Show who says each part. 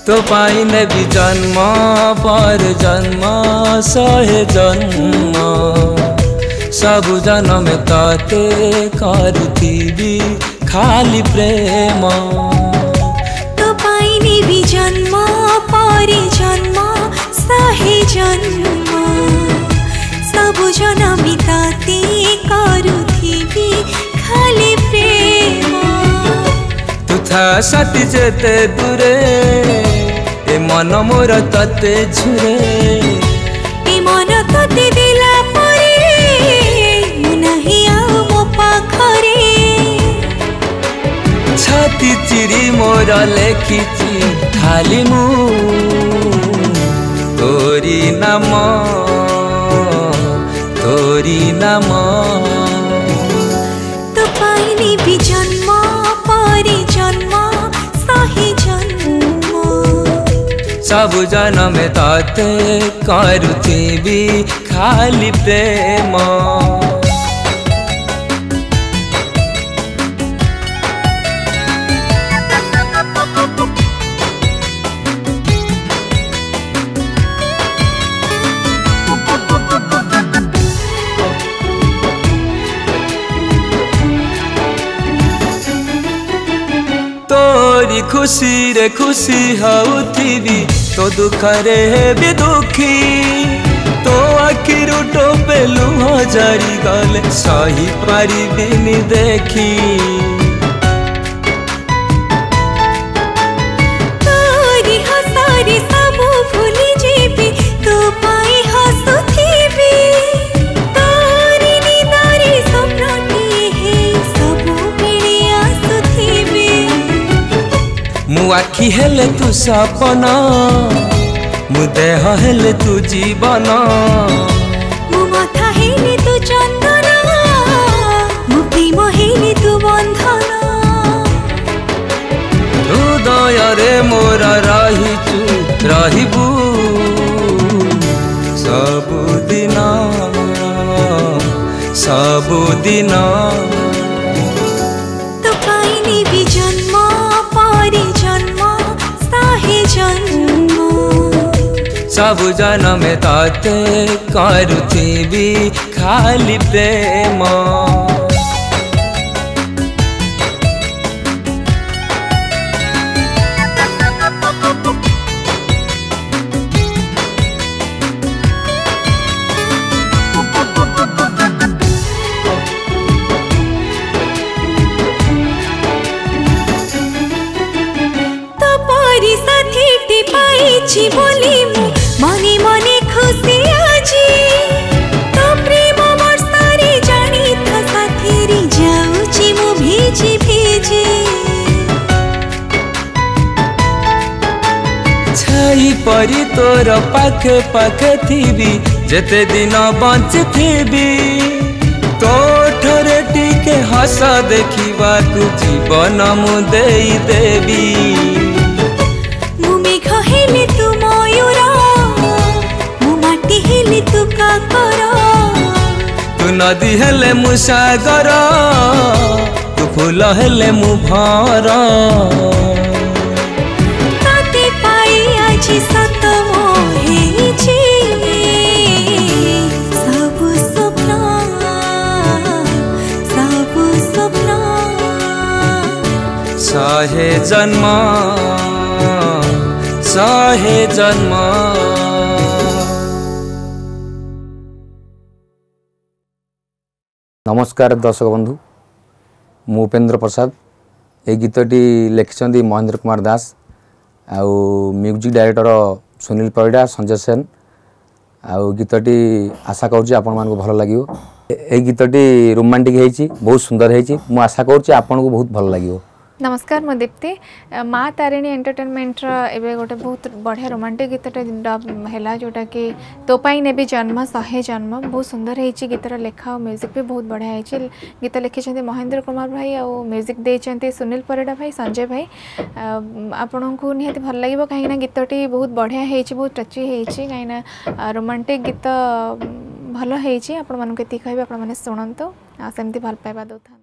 Speaker 1: तो पाई नेबी जन्म पर जन्म सहे जन्म सबु जन्म तते करुथिबी खाली प्रेम
Speaker 2: तो पाई नेबी जन्म पर जन्म सहे जन्म सबु जन्म तते करुथिबी खाली प्रेम
Speaker 1: तुथा साथी जेते दूरे ए मन मोर तते झुरे
Speaker 2: ए मन तते देला परे मुनाही आउ मो पाखरे
Speaker 1: छाती चिरी मोर लेखिची खाली मु तोरी नाम
Speaker 2: तो पाइनी भी जन्म परे जन्म सही जन्म
Speaker 1: सबु जन्म तते करुथिबी खाली प्रेम तोरी खुशी रे खुशी होउथिबी तो दुख रे भी दुखी तो आखिरु टोपे लुह जरी गले सही पारिबिनी देखी
Speaker 2: तोरी हसारी सबु भूली जीबी तो पाई हसुथिबी तोरी निदारी स्वप्नटी हे सबु मिली आसुथिबी
Speaker 1: मु आखि हेले तू सपना मु देह हेले तू जीवन
Speaker 2: मु माथा हेले तू चंदन मु प्रेम हेले तू बंधन
Speaker 1: हृदय रे मोर रहिबू सबुदिन
Speaker 2: तो पाइनी भी जन्म परे जन्म सहे जन्म
Speaker 1: सबु जन्म तते करुथिबी खाली प्रेम
Speaker 2: तो परी साथी पाइछि बोली मु मने मने खुशी आजी तो प्रेम वर्षारे जानी था साथी रे जाउछि मु भेजी भेजी
Speaker 1: छाई परी तोर पाखे पाखे थीबी जेते दिन बंचिथिबी तो ठरे टिके हस देखिबा तू जीवन मु देई देबी
Speaker 2: मु मेघ हेले तू मयूर मु माटी हेले तू काकर
Speaker 1: तू नदी हेले मु सागर तू फूल हेले मु भर
Speaker 2: ताते पाई आजी सत मोहेछि सबु स्वप्न
Speaker 1: सहे जन्म
Speaker 3: नमस्कार दर्शक बंधु मु उपेंद्र प्रसाद ए गीतटी लिखिं महेंद्र कुमार दास आउ म्यूजिक डायरेक्टर सुनील परिडा संजय सेन आउ गीतटी आशा करुँच आपण मानक भल लगे ए गीतटी रोमांटिक है बहुत सुंदर है मु आशा करुँच आपण को बहुत भल लगे
Speaker 4: नमस्कार मो दीप्ति माँ तारिणी एंटरटेनमेंट एवं गोटे बहुत बढ़िया रोमांटिक गीतटे डब है जोटा कि तो पाई नेबी जन्म सहे जन्म बहुत सुंदर है गीतर लेखा और म्यूजिक भी बहुत बढ़िया है गीत लिखिं महेंद्र कुमार भाई और म्यूजिक देते सुनील परिडा भाई संजय भाई आपण को निहाती भल लगे कहीं गीतटी बहुत बढ़िया है बहुत टची है कहीं रोमांटिक गीत भल है आपण मानक कहबे आपण मैंने शुणु सेमती भल पाइबा दौथा।